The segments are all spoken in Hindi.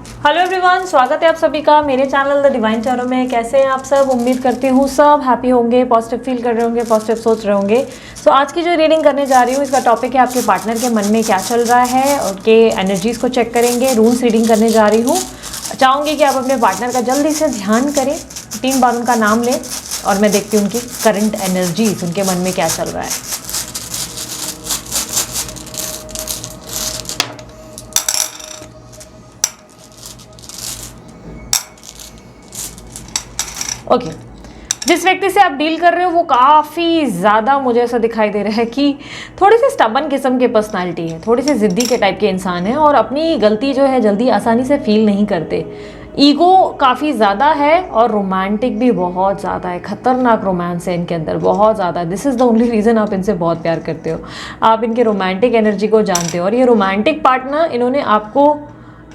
हेलो एवरीवन, स्वागत है आप सभी का मेरे चैनल द डिवाइन टैरो में। कैसे हैं आप सब? उम्मीद करती हूँ सब हैप्पी होंगे, पॉजिटिव फील कर रहे होंगे, पॉजिटिव सोच रहे होंगे। सो आज की जो रीडिंग करने जा रही हूँ, इसका टॉपिक है आपके पार्टनर के मन में क्या चल रहा है, उनके एनर्जीज को चेक करेंगे। रून्स रीडिंग करने जा रही हूँ। चाहूँगी कि आप अपने पार्टनर का जल्दी से ध्यान करें, 3 बार उनका नाम लें और मैं देखती हूँ उनकी करंट एनर्जीज, उनके मन में क्या चल रहा है। ओके, जिस व्यक्ति से आप डील कर रहे हो वो काफ़ी ज़्यादा मुझे ऐसा दिखाई दे रहा है कि थोड़ी सी स्टबन किस्म की पर्सनालिटी है, थोड़ी सी ज़िद्दी के टाइप के इंसान है और अपनी गलती जो है जल्दी आसानी से फील नहीं करते। ईगो काफ़ी ज़्यादा है और रोमांटिक भी बहुत ज़्यादा है। खतरनाक रोमांस है इनके अंदर, बहुत ज़्यादा। This is the only reason आप इनसे बहुत प्यार करते हो। आप इनके रोमांटिक एनर्जी को जानते हो और ये रोमांटिक पार्टनर इन्होंने आपको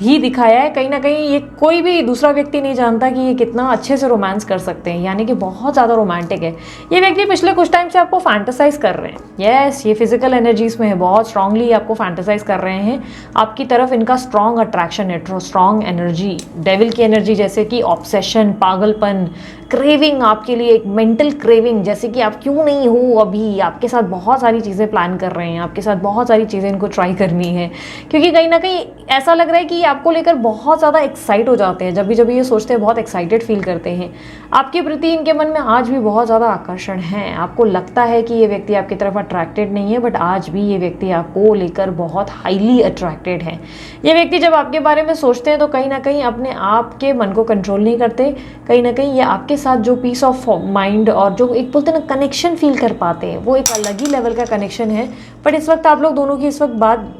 ही दिखाया है। कहीं ना कहीं ये कोई भी दूसरा व्यक्ति नहीं जानता कि ये कितना अच्छे से रोमांस कर सकते हैं, यानी कि बहुत ज़्यादा रोमांटिक है। ये व्यक्ति पिछले कुछ टाइम से आपको फैंटेसाइज कर रहे हैं। यस, ये फिजिकल एनर्जीज में है, बहुत स्ट्रांगली आपको फैंटेसाइज कर रहे हैं। आपकी तरफ इनका स्ट्रांग अट्रैक्शन है, स्ट्रांग एनर्जी, डेविल की एनर्जी, जैसे कि ऑब्सेशन, पागलपन, क्रेविंग आपके लिए, एक मेंटल क्रेविंग, जैसे कि आप क्यों नहीं हो अभी, आपके साथ बहुत सारी चीज़ें प्लान कर रहे हैं, आपके साथ बहुत सारी चीज़ें इनको ट्राई करनी है। क्योंकि कहीं ना कहीं ऐसा लग रहा है कि आपको लेकर बहुत ज़्यादा एक्साइट हो जाते हैं। जब भी ये सोचते हैं, बहुत एक्साइटेड फील करते हैं। आपके प्रति इनके मन में आज भी बहुत ज़्यादा आकर्षण है। आपको लगता है कि ये व्यक्ति आपकी तरफ अट्रैक्टेड नहीं है, बट आज भी ये व्यक्ति आपको लेकर बहुत हाईली अट्रैक्टेड है। ये व्यक्ति जब आपके बारे में सोचते हैं तो कहीं ना कहीं अपने आप के मन को कंट्रोल नहीं करते। कहीं ना कहीं ये आपके साथ जो पीस ऑफ माइंड और जो एक बोलते हैं ना कनेक्शन फील कर पाते हैं, वो एक अलग ही लेवल का कनेक्शन है। बट इस वक्त आप लोग दोनों की इस वक्त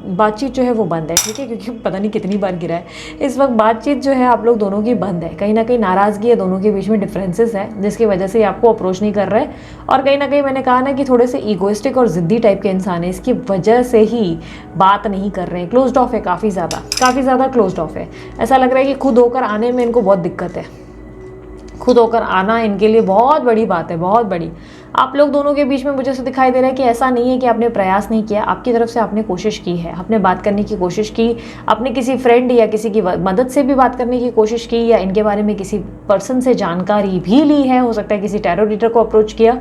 बातचीत जो है वो बंद है, ठीक है? क्योंकि पता नहीं कितनी बार गिरा है। इस वक्त बातचीत जो है आप लोग दोनों की बंद है। कहीं ना कहीं नाराज़गी है, दोनों के बीच में डिफरेंसेस है, जिसकी वजह से ये आपको अप्रोच नहीं कर रहा है। और कहीं ना कहीं मैंने कहा ना कि थोड़े से ईगोइस्टिक और ज़िद्दी टाइप के इंसान है, इसकी वजह से ही बात नहीं कर रहे हैं। क्लोज्ड ऑफ है, काफ़ी ज़्यादा क्लोज्ड ऑफ है। ऐसा लग रहा है कि खुद होकर आने में इनको बहुत दिक्कत है। खुद होकर आना इनके लिए बहुत बड़ी बात है, बहुत बड़ी। आप लोग दोनों के बीच में मुझे ऐसा दिखाई दे रहा है कि ऐसा नहीं है कि आपने प्रयास नहीं किया, आपकी तरफ से आपने कोशिश की है, आपने बात करने की कोशिश की, आपने किसी फ्रेंड या किसी की मदद से भी बात करने की कोशिश की, या इनके बारे में किसी पर्सन से जानकारी भी ली है, हो सकता है किसी टैरो रीडर को अप्रोच किया।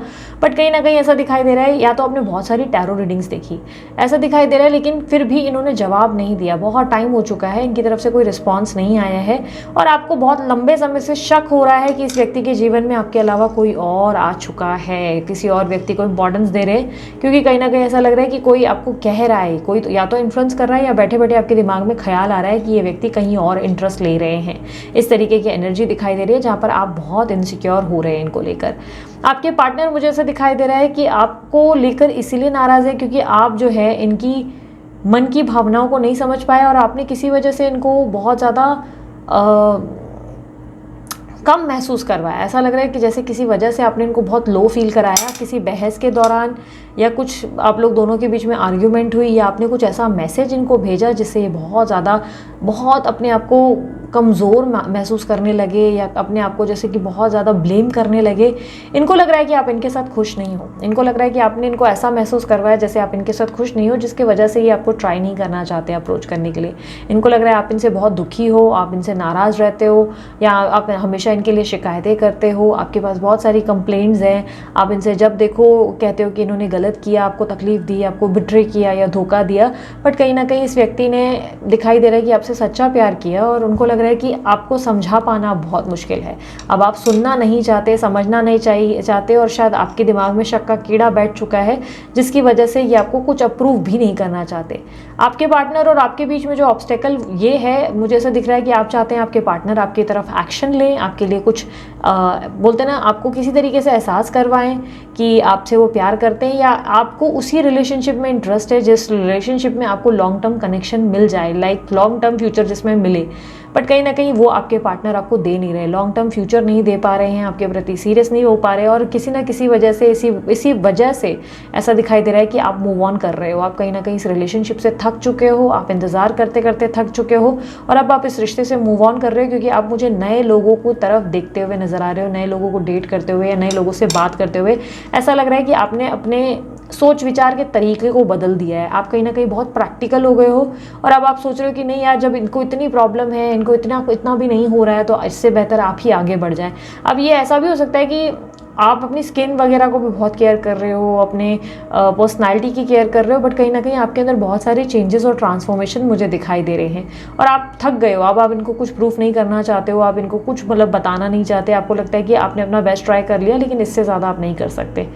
बट कहीं ना कहीं ऐसा दिखाई दे रहा है, या तो आपने बहुत सारी टैरो रीडिंग्स देखी, ऐसा दिखाई दे रहा है, लेकिन फिर भी इन्होंने जवाब नहीं दिया। बहुत टाइम हो चुका है, इनकी तरफ से कोई रिस्पॉन्स नहीं आया है और आपको बहुत लंबे समय से शक हो रहा है कि इस व्यक्ति के जीवन में आपके अलावा कोई और आ चुका है, किसी और व्यक्ति को इंपॉर्टेंस दे रहे हैं। क्योंकि कहीं ना कहीं ऐसा लग रहा है कि कोई आपको कह रहा है, कोई तो या तो इन्फ्लुएंस कर रहा है, या बैठे बैठे आपके दिमाग में ख्याल आ रहा है कि ये व्यक्ति कहीं और इंटरेस्ट ले रहे हैं। इस तरीके की एनर्जी दिखाई दे रही है, जहाँ पर आप बहुत इनसिक्योर हो रहे हैं इनको लेकर। आपके पार्टनर मुझे ऐसा दिखाई दे रहा है कि आपको लेकर इसीलिए नाराज़ है क्योंकि आप जो है इनकी मन की भावनाओं को नहीं समझ पाए और आपने किसी वजह से इनको बहुत ज़्यादा कम महसूस करवाया। ऐसा लग रहा है कि जैसे किसी वजह से आपने इनको बहुत लो फील कराया, किसी बहस के दौरान, या कुछ आप लोग दोनों के बीच में आर्ग्यूमेंट हुई, या आपने कुछ ऐसा मैसेज इनको भेजा जिससे ये बहुत अपने आप को कमज़ोर महसूस करने लगे, या अपने आप को जैसे कि बहुत ज़्यादा ब्लेम करने लगे। इनको लग रहा है कि आप इनके साथ खुश नहीं हो। इनको लग रहा है कि आपने इनको ऐसा महसूस करवाया जैसे आप इनके साथ खुश नहीं हो, जिसके वजह से ये आपको ट्राई नहीं करना चाहते अप्रोच करने के लिए। इनको लग रहा है आप इनसे बहुत दुखी हो, आप इनसे नाराज़ रहते हो, या आप हमेशा इनके लिए शिकायतें करते हो, आपके पास बहुत सारी कंप्लेंट्स हैं। आप इनसे जब देखो कहते हो कि इन्होंने गलत किया, आपको तकलीफ़ दी, आपको बिट्रे किया या धोखा दिया। बट कहीं ना कहीं इस व्यक्ति ने दिखाई दे रहा है कि आपसे सच्चा प्यार किया और उनको लग रहा है कि आपको समझा पाना बहुत मुश्किल है। अब आप सुनना नहीं चाहते, समझना नहीं चाहते, और शायद आपके दिमाग में शक का कीड़ा बैठ चुका है, जिसकी वजह से ये आपको कुछ अप्रूव भी नहीं करना चाहते। आपके पार्टनर और आपके बीच में जो ऑब्स्टेकल ये है, मुझे ऐसा दिख रहा है कि आप चाहते हैं आपके पार्टनर आपकी तरफ एक्शन लें, आपके लिए कुछ बोलते हैं ना, आपको किसी तरीके से एहसास करवाएं कि आपसे वो प्यार करते हैं, या आपको उसी रिलेशनशिप में इंटरेस्ट है जिस रिलेशनशिप में आपको लॉन्ग टर्म कनेक्शन मिल जाए, लाइक लॉन्ग टर्म फ्यूचर जिसमें मिले। बट कहीं ना कहीं वो आपके पार्टनर आपको दे नहीं रहे, लॉन्ग टर्म फ्यूचर नहीं दे पा रहे हैं, आपके प्रति सीरियस नहीं हो पा रहे, और किसी ना किसी वजह से इसी वजह से ऐसा दिखाई दे रहा है कि आप मूव ऑन कर रहे हो। आप कहीं ना कहीं इस रिलेशनशिप से थक चुके हो, आप इंतज़ार करते करते थक चुके हो, और अब आप इस रिश्ते से मूव ऑन कर रहे हो क्योंकि आप मुझे नए लोगों को तरफ देखते हुए नजर आ रहे हो, नए लोगों को डेट करते हुए या नए लोगों से बात करते हुए। ऐसा लग रहा है कि आपने अपने सोच विचार के तरीके को बदल दिया है। आप कहीं ना कहीं बहुत प्रैक्टिकल हो गए हो और अब आप सोच रहे हो कि नहीं यार, जब इनको इतनी प्रॉब्लम है, इनको इतना भी नहीं हो रहा है, तो इससे बेहतर आप ही आगे बढ़ जाएं। अब ये ऐसा भी हो सकता है कि आप अपनी स्किन वगैरह को भी बहुत केयर कर रहे हो, अपने पर्सनालिटी की केयर कर रहे हो, बट कहीं ना कहीं आपके अंदर बहुत सारे चेंजेस और ट्रांसफॉर्मेशन मुझे दिखाई दे रहे हैं और आप थक गए हो। अब आप इनको कुछ प्रूफ नहीं करना चाहते हो, आप इनको कुछ मतलब बताना नहीं चाहते। आपको लगता है कि आपने अपना बेस्ट ट्राई कर लिया, लेकिन इससे ज़्यादा आप नहीं कर सकते।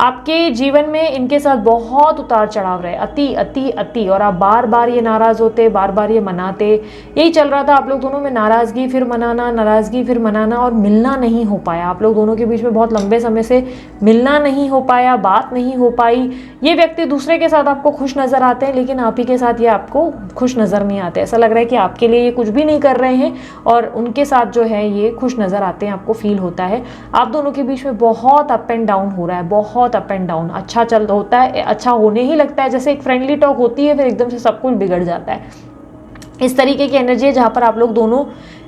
आपके जीवन में इनके साथ बहुत उतार चढ़ाव रहे, अति अति अति, और आप बार बार ये नाराज़ होते, बार बार ये मनाते। यही चल रहा था आप लोग दोनों में, नाराज़गी फिर मनाना, नाराज़गी फिर मनाना, और मिलना नहीं हो पाया। आप लोग दोनों के बीच में बहुत लंबे समय से मिलना नहीं हो पाया, बात नहीं हो पाई। ये व्यक्ति दूसरे के साथ आपको खुश नज़र आते हैं, लेकिन आप ही के साथ ये आपको खुश नज़र नहीं आते। ऐसा लग रहा है कि आपके लिए ये कुछ भी नहीं कर रहे हैं और उनके साथ जो है ये खुश नज़र आते हैं, आपको फील होता है। आप दोनों के बीच में बहुत अप एंड डाउन हो रहा है, बहुत अप एंड डाउन। अच्छा चल होता है, अच्छा होने ही लगता है, जैसे एक फ्रेंडली टॉक होती है, फिर एकदम से सब कुछ बिगड़ जाता है। इस तरीके की एनर्जी है जहाँ पर आप लोग दोनों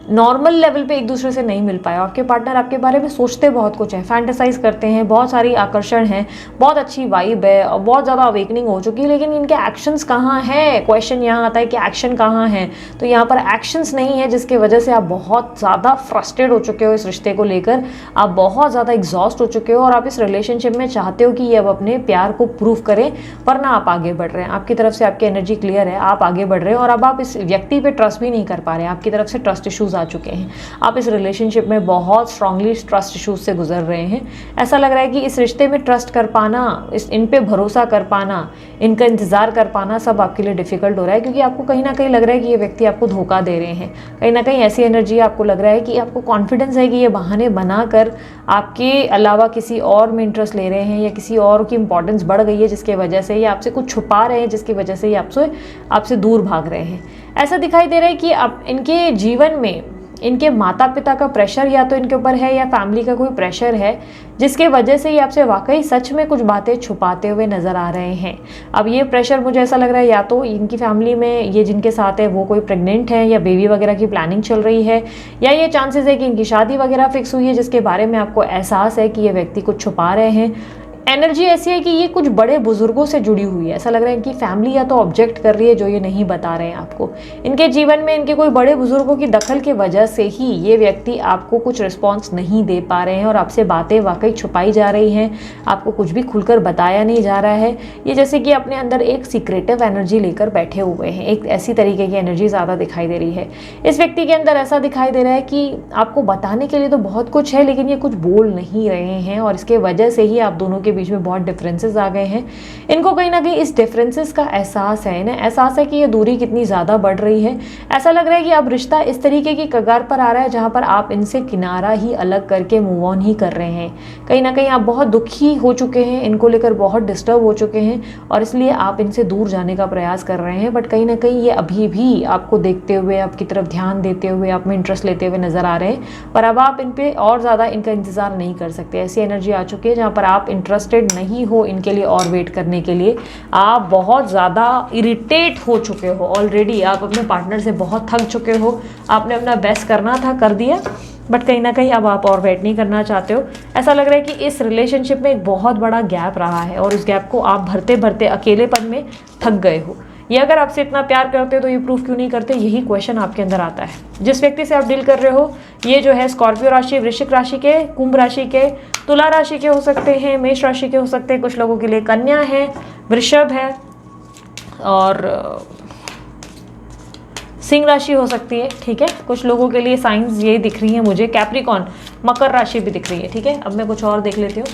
नॉर्मल लेवल पे एक दूसरे से नहीं मिल पाए। आपके पार्टनर आपके बारे में सोचते बहुत कुछ है, फैंटेसाइज करते हैं, बहुत सारी आकर्षण है, बहुत अच्छी वाइब है और बहुत ज़्यादा अवेकनिंग हो चुकी है, लेकिन इनके एक्शंस कहाँ हैं? क्वेश्चन यहाँ आता है कि एक्शन कहाँ है? तो यहाँ पर एक्शंस नहीं है, जिसकी वजह से आप बहुत ज़्यादा फ्रस्ट्रेट हो चुके हो इस रिश्ते को लेकर। आप बहुत ज़्यादा एग्जॉस्ट हो चुके हो और आप इस रिलेशनशिप में चाहते हो कि ये अब अपने प्यार को प्रूव करें, वरना आप आगे बढ़ रहे हैं। आपकी तरफ से आपकी एनर्जी क्लियर है, आप आगे बढ़ रहे हैं और अब आप इस व्यक्ति पर ट्रस्ट भी नहीं कर पा रहे हैं। आपकी तरफ से ट्रस्ट इशूज़ आ चुके हैं, आप इस रिलेशनशिप में बहुत स्ट्रांगली ट्रस्ट इश्यूज से गुजर रहे हैं। ऐसा लग रहा है कि इस रिश्ते में ट्रस्ट कर पाना, इन पे भरोसा कर पाना, इनका इंतजार कर पाना सब आपके लिए डिफिकल्ट हो रहा है, क्योंकि आपको कहीं ना कहीं लग रहा है कि ये व्यक्ति आपको धोखा दे रहे हैं। कहीं ना कहीं ऐसी एनर्जी आपको लग रहा है कि आपको कॉन्फिडेंस है कि ये बहाने बनाकर आपके अलावा किसी और में इंटरेस्ट ले रहे हैं या किसी और की इंपॉर्टेंस बढ़ गई है, जिसकी वजह से ये आपसे कुछ छुपा रहे हैं, जिसकी वजह से ये आपसे दूर भाग रहे हैं। ऐसा दिखाई दे रहा है कि अब इनके जीवन में इनके माता पिता का प्रेशर या तो इनके ऊपर है या फैमिली का कोई प्रेशर है, जिसके वजह से ये आपसे वाकई सच में कुछ बातें छुपाते हुए नज़र आ रहे हैं। अब ये प्रेशर मुझे ऐसा लग रहा है या तो इनकी फैमिली में ये जिनके साथ है वो कोई प्रेग्नेंट है या बेबी वगैरह की प्लानिंग चल रही है, या ये चांसेस है कि इनकी शादी वगैरह फिक्स हुई है, जिसके बारे में आपको एहसास है कि ये व्यक्ति कुछ छुपा रहे हैं। एनर्जी ऐसी है कि ये कुछ बड़े बुजुर्गों से जुड़ी हुई है। ऐसा लग रहा है कि फैमिली या तो ऑब्जेक्ट कर रही है जो ये नहीं बता रहे हैं आपको। इनके जीवन में इनके कोई बड़े बुजुर्गों की दखल की वजह से ही ये व्यक्ति आपको कुछ रिस्पॉन्स नहीं दे पा रहे हैं और आपसे बातें वाकई छुपाई जा रही हैं, आपको कुछ भी खुलकर बताया नहीं जा रहा है। ये जैसे कि अपने अंदर एक सीक्रेटिव एनर्जी लेकर बैठे हुए हैं, एक ऐसी तरीके की एनर्जी ज़्यादा दिखाई दे रही है। इस व्यक्ति के अंदर ऐसा दिखाई दे रहा है कि आपको बताने के लिए तो बहुत कुछ है, लेकिन ये कुछ बोल नहीं रहे हैं और इसके वजह से ही आप दोनों के बीच में बहुत डिफरेंसेस आ गए हैं। इनको कहीं ना कहीं इस डिफरेंसेस का एहसास है, इन्हें एहसास है कि ये दूरी कितनी ज़्यादा बढ़ रही है। ऐसा लग रहा है कि अब रिश्ता इस तरीके की कगार पर आ रहा है जहाँ पर आप इनसे किनारा ही अलग करके मूव ऑन ही कर रहे हैं। कहीं ना कहीं आप बहुत दुखी हो चुके हैं, इनको लेकर बहुत डिस्टर्ब हो चुके हैं और इसलिए आप इनसे दूर जाने का प्रयास कर रहे हैं। बट कहीं ना कहीं ये अभी भी आपको देखते हुए, आपकी तरफ ध्यान देते हुए, आप में इंटरेस्ट लेते हुए नजर आ रहे हैं, पर अब आप इन पे और ज़्यादा इनका इंतज़ार नहीं कर सकते। ऐसी एनर्जी आ चुकी है जहाँ पर आप इंटरेस्टेड नहीं हो इनके लिए और वेट करने के लिए। आप बहुत ज़्यादा इरिटेट हो चुके हो ऑलरेडी, आप अपने पार्टनर से बहुत थक चुके हो। आपने अपना बेस्ट करना था, कर दिया, बट कहीं ना कहीं अब आप और वेट नहीं करना चाहते हो। ऐसा लग रहा है कि इस रिलेशनशिप में एक बहुत बड़ा गैप रहा है और उस गैप को आप भरते भरते अकेलेपन में थक गए हो। ये अगर आपसे इतना प्यार करते हो तो ये प्रूफ क्यों नहीं करते, यही क्वेश्चन आपके अंदर आता है। जिस व्यक्ति से आप डील कर रहे हो ये जो है स्कॉर्पियो राशि, वृश्चिक राशि के, कुंभ राशि के, तुला राशि के हो सकते हैं, मेष राशि के हो सकते हैं, कुछ लोगों के लिए कन्या है, वृषभ है और सिंह राशि हो सकती है। ठीक है, कुछ लोगों के लिए साइंस ये दिख रही है मुझे, कैप्रिकॉन, मकर राशि भी दिख रही है। ठीक है, अब मैं कुछ और देख लेती हूँ।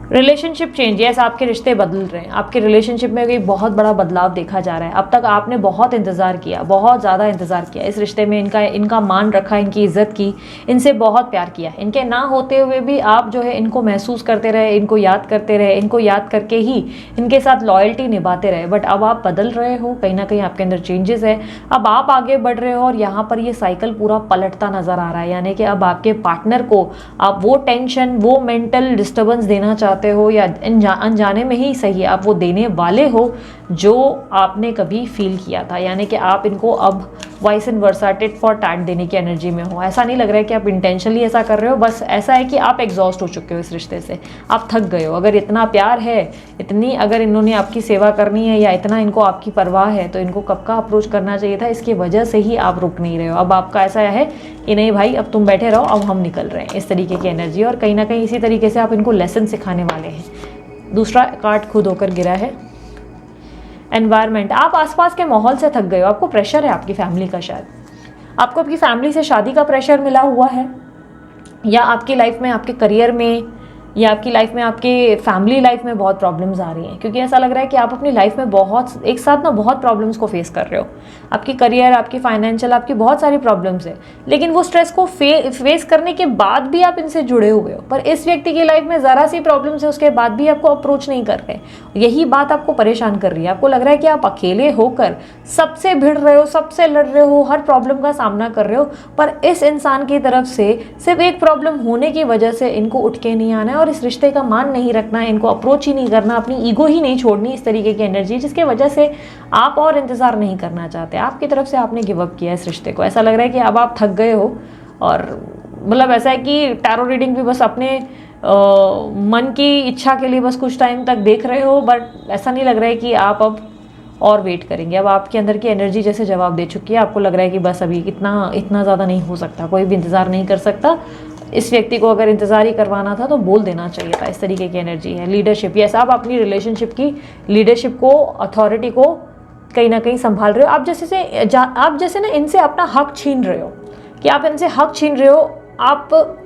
रिलेशनशिप चेंज, यस, आपके रिश्ते बदल रहे हैं, आपके रिलेशनशिप में भी बहुत बड़ा बदलाव देखा जा रहा है। अब तक आपने बहुत इंतज़ार किया, बहुत ज़्यादा इंतज़ार किया इस रिश्ते में, इनका मान रखा, इनकी इज्जत की, इनसे बहुत प्यार किया। इनके ना होते हुए भी आप जो है इनको महसूस करते रहे, इनको याद करते रहे, इनको याद करके ही इनके साथ लॉयल्टी निभाते रहे। बट अब आप बदल रहे हो, कहीं ना कहीं आपके अंदर चेंजेस है, अब आप आगे बढ़ रहे हो और यहाँ पर ये साइकिल पूरा पलटता नज़र आ रहा है। यानी कि अब आपके पार्टनर को आप वो टेंशन, वो मेंटल डिस्टर्बेंस देना चाहते हो या अनजाने में ही सही, आप वो देने वाले हो जो आपने कभी फील किया था। यानी कि आप इनको अब vice and versa, tit for tat देने की एनर्जी में हो। ऐसा नहीं लग रहा है कि आप इंटेंशनली ऐसा कर रहे हो, बस ऐसा है कि आप एग्जॉस्ट हो चुके हो इस रिश्ते से, आप थक गए हो। अगर इतना प्यार है, इतनी अगर इन्होंने आपकी सेवा करनी है या इतना इनको आपकी परवाह है, तो इनको कब का अप्रोच करना चाहिए था। इसकी वजह से ही आप रुक नहीं रहे हो। अब आपका ऐसा है कि नहीं भाई, अब तुम बैठे रहो, अब हम निकल रहे हैं, इस तरीके की एनर्जी। और कहीं ना कहीं इसी तरीके से आप इनको लेसन सिखाने वाले हैं। दूसरा कार्ड खुद होकर गिरा है, एनवायरनमेंट। आप आसपास के माहौल से थक गए हो, आपको प्रेशर है आपकी फैमिली का, शायद आपको आपकी फैमिली से शादी का प्रेशर मिला हुआ है, या आपकी लाइफ में, आपके करियर में, या आपकी लाइफ में, आपके फैमिली लाइफ में बहुत प्रॉब्लम्स आ रही हैं। क्योंकि ऐसा लग रहा है कि आप अपनी लाइफ में बहुत एक साथ ना बहुत प्रॉब्लम्स को फेस कर रहे हो। आपकी करियर, आपकी फाइनेंशियल, आपकी बहुत सारी प्रॉब्लम्स है, लेकिन वो स्ट्रेस को फेस करने के बाद भी आप इनसे जुड़े हुए हो। पर इस व्यक्ति की लाइफ में ज़रा सी प्रॉब्लम्स है, उसके बाद भी आपको अप्रोच नहीं कर रहे। यही बात आपको परेशान कर रही है। आपको लग रहा है कि आप अकेले होकर सबसे भिड़ रहे हो, सबसे लड़ रहे हो, हर प्रॉब्लम का सामना कर रहे हो। पर इस इंसान की तरफ से सिर्फ एक प्रॉब्लम होने की वजह से इनको उठ के नहीं आना है और इस रिश्ते का मान नहीं रखना है, इनको अप्रोच ही नहीं करना, अपनी ईगो ही नहीं छोड़नी, इस तरीके की एनर्जी, जिसके वजह से आप और इंतजार नहीं करना चाहते। आपकी तरफ से आपने गिव अप किया इस रिश्ते को। ऐसा लग रहा है कि अब आप थक गए हो, और मतलब ऐसा है कि टैरो रीडिंग भी बस अपने मन की इच्छा के लिए बस कुछ टाइम तक देख रहे हो, बट ऐसा नहीं लग रहा है कि आप अब और वेट करेंगे। अब आपके अंदर की एनर्जी जैसे जवाब दे चुकी है। आपको लग रहा है कि बस अभी इतना ज़्यादा नहीं हो सकता, कोई भी इंतज़ार नहीं कर सकता। इस व्यक्ति को अगर इंतज़ार ही करवाना था तो बोल देना चाहिए था। इस तरीके की एनर्जी है। लीडरशिप, यस, आप अपनी रिलेशनशिप की लीडरशिप को, अथॉरिटी को कहीं ना कहीं संभाल रहे हो। आप जैसे ना इनसे अपना हक छीन रहे हो, कि आप इनसे हक छीन रहे हो। आप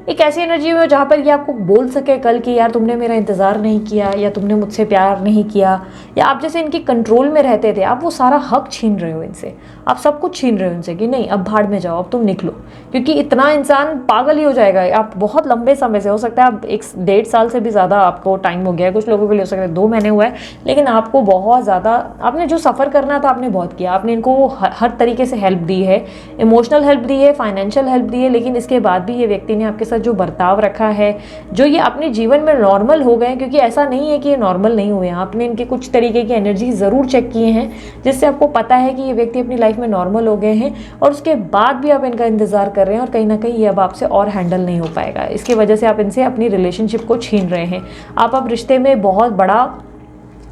एक ऐसी एनर्जी में हो जहाँ पर ये आपको बोल सके कल कि यार तुमने मेरा इंतज़ार नहीं किया, या तुमने मुझसे प्यार नहीं किया, या आप जैसे इनकी कंट्रोल में रहते थे, आप वो सारा हक छीन रहे हो इनसे। आप सब कुछ छीन रहे हो इनसे कि नहीं, अब भाड़ में जाओ, अब तुम निकलो। क्योंकि इतना इंसान पागल ही हो जाएगा। आप बहुत लंबे समय से, हो सकता है आप 1-1.5 साल से भी ज़्यादा आपको टाइम हो गया है, कुछ लोगों के लिए हो सकता है 2 महीने हुआ है, लेकिन आपको बहुत ज़्यादा, आपने जो सफ़र करना था आपने बहुत किया। आपने इनको हर तरीके से हेल्प दी है, इमोशनल हेल्प दी है, फाइनेंशियल हेल्प दी है, लेकिन इसके बाद भी ये व्यक्ति ने आपके साथ जो बर्ताव रखा है, जो ये अपने जीवन में नॉर्मल हो गए, क्योंकि ऐसा नहीं है कि ये नॉर्मल नहीं हुए हैं। आपने इनके कुछ तरीके की एनर्जी ज़रूर चेक किए हैं, जिससे आपको पता है कि ये व्यक्ति अपनी लाइफ में नॉर्मल हो गए हैं, और उसके बाद भी आप इनका इंतज़ार कर रहे हैं, और कहीं ना कहीं ये अब आपसे और हैंडल नहीं हो पाएगा। इसकी वजह से आप इनसे अपनी रिलेशनशिप को छीन रहे हैं। आप अब रिश्ते में बहुत बड़ा,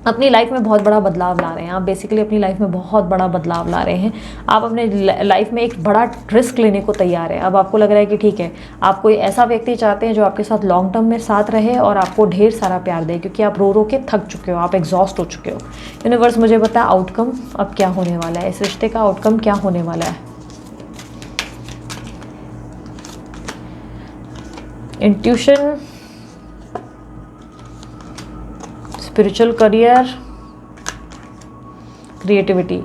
अपनी लाइफ में बहुत बड़ा बदलाव ला रहे हैं। आप बेसिकली अपनी लाइफ में बहुत बड़ा बदलाव ला रहे हैं। आप अपने लाइफ में एक बड़ा रिस्क लेने को तैयार है। अब आपको लग रहा है कि ठीक है, आप कोई ऐसा व्यक्ति चाहते हैं जो आपके साथ लॉन्ग टर्म में साथ रहे और आपको ढेर सारा प्यार दे, क्योंकि आप रो रो के थक चुके हो, आप एग्जॉस्ट हो चुके हो। यूनिवर्स मुझे बता आउटकम अब क्या होने वाला है, इस रिश्ते का आउटकम क्या होने वाला है। Intuition, spiritual career, creativity.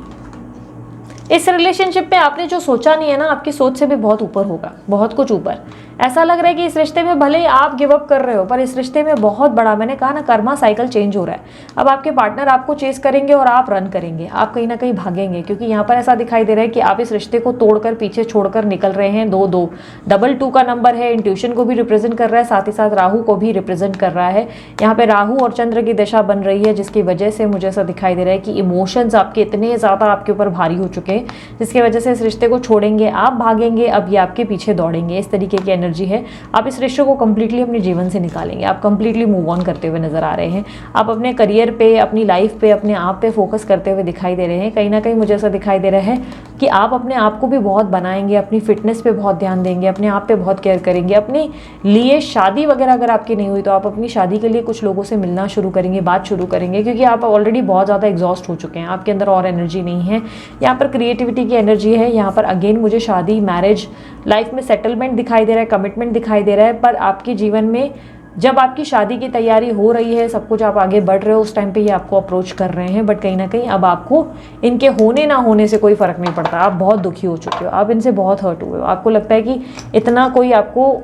इस रिलेशनशिप में आपने जो सोचा नहीं है ना, आपकी सोच से भी बहुत ऊपर होगा, बहुत कुछ ऊपर। ऐसा लग रहा है कि इस रिश्ते में भले ही आप गिव अप कर रहे हो, पर इस रिश्ते में बहुत बड़ा, मैंने कहा ना, कर्मा साइकिल चेंज हो रहा है। अब आपके पार्टनर आपको चेस करेंगे और आप रन करेंगे, आप कहीं ना कहीं भागेंगे, क्योंकि यहाँ पर ऐसा दिखाई दे रहा है कि आप इस रिश्ते को तोड़कर पीछे छोड़कर निकल रहे हैं। 2-2 डबल 2 का नंबर है, इंट्यूशन को भी रिप्रेजेंट कर रहा है, साथ ही साथ राहु को भी रिप्रेजेंट कर रहा है। यहाँ पे राहु और चंद्र की दशा बन रही है, जिसकी वजह से मुझे ऐसा दिखाई दे रहा है कि इमोशंस आपके इतने ज़्यादा आपके ऊपर भारी हो चुके हैं, जिसकी वजह से इस रिश्ते को छोड़ेंगे, आप भागेंगे, अब ये आपके पीछे दौड़ेंगे। इस तरीके की एनर्जी है। आप इस रिश्ते को कंप्लीटली अपने जीवन से निकालेंगे, आप कंप्लीटली मूव ऑन करते हुए नजर आ रहे हैं। आप अपने करियर पे, अपनी लाइफ पे, अपने आप पे फोकस करते हुए दिखाई दे रहे हैं। कहीं ना कहीं मुझे ऐसा दिखाई दे रहा है कि आप अपने आप को भी बहुत बनाएंगे, अपनी फिटनेस पे बहुत ध्यान देंगे, अपने आप पे बहुत केयर करेंगे। अपने लिए शादी वगैरह अगर आपकी नहीं हुई तो आप अपनी शादी के लिए कुछ लोगों से मिलना शुरू करेंगे, बात शुरू करेंगे, क्योंकि आप ऑलरेडी बहुत ज़्यादा एग्जॉस्ट हो चुके हैं, आपके अंदर और एनर्जी नहीं है। यहाँ पर क्रिएटिविटी की एनर्जी है। यहाँ पर अगेन मुझे शादी, मैरिज, लाइफ में सेटलमेंट दिखाई दे रहा है, कमिटमेंट दिखाई दे रहा है। पर आपके जीवन में जब आपकी शादी की तैयारी हो रही है, सब कुछ आप आगे बढ़ रहे हो, उस टाइम पे ये आपको अप्रोच कर रहे हैं, बट कहीं ना कहीं अब आपको इनके होने ना होने से कोई फ़र्क नहीं पड़ता। आप बहुत दुखी हो चुके हो, आप इनसे बहुत हर्ट हुए हो। आपको लगता है कि इतना कोई आपको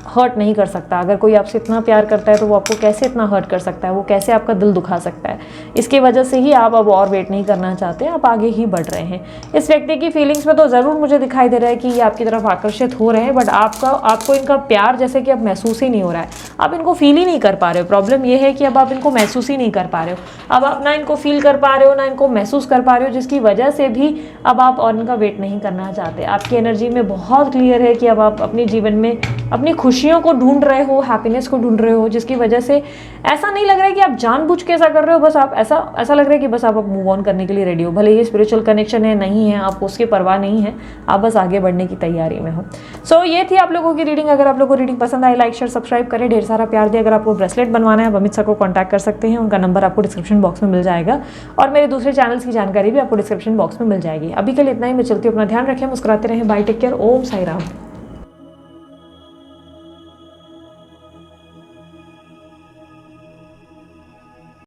हर्ट नहीं कर सकता। अगर कोई आपसे इतना प्यार करता है तो वो आपको कैसे इतना हर्ट कर सकता है, वो कैसे आपका दिल दुखा सकता है। इसकी वजह से ही आप अब और वेट नहीं करना चाहते, आप आगे ही बढ़ रहे हैं। इस व्यक्ति की फीलिंग्स में तो ज़रूर मुझे दिखाई दे रहा है कि ये आपकी तरफ आकर्षित हो रहे हैं, बट आपको इनका प्यार जैसे कि अब महसूस ही नहीं हो रहा है, आप इनको फील ही नहीं कर पा रहे हो। प्रॉब्लम ये है कि अब आप इनको महसूस ही नहीं कर पा रहे हो। अब आप ना इनको फील कर पा रहे हो, ना इनको महसूस कर पा रहे हो, जिसकी वजह से भी अब आप और इनका वेट नहीं करना चाहते। आपकी एनर्जी में बहुत क्लियर है कि अब आप अपने जीवन में अपनी खुशियों को ढूंढ रहे हो, हैप्पीनेस को ढूंढ रहे हो, जिसकी वजह से ऐसा नहीं लग रहा है कि आप जानबूझ के ऐसा कर रहे हो। बस आप ऐसा लग रहा है कि बस आप मूव ऑन करने के लिए रेडी हो। भले ये स्पिरिचुअल कनेक्शन है नहीं है, आपको उसकी परवाह नहीं है, आप बस आगे बढ़ने की तैयारी में हो। सो ये थी आप लोगों की रीडिंग। अगर आप लोगों को रीडिंग पसंद आई, लाइक शेयर सब्सक्राइब करें, ढेर सारा प्यार दें। अगर आपको ब्रेसलेट बनवाना है, आप अमित सर को कॉन्टैक्ट कर सकते हैं, उनका नंबर आपको डिस्क्रिप्शन बॉक्स में मिल जाएगा, और मेरे दूसरे चैनल्स की जानकारी भी आपको डिस्क्रिप्शन बॉक्स में मिल जाएगी। अभी के लिए इतना ही, मैं चलती हूँ। अपना ध्यान रखें, मुस्कुराते रहें। बाय, टेक केयर, ओम साई राम।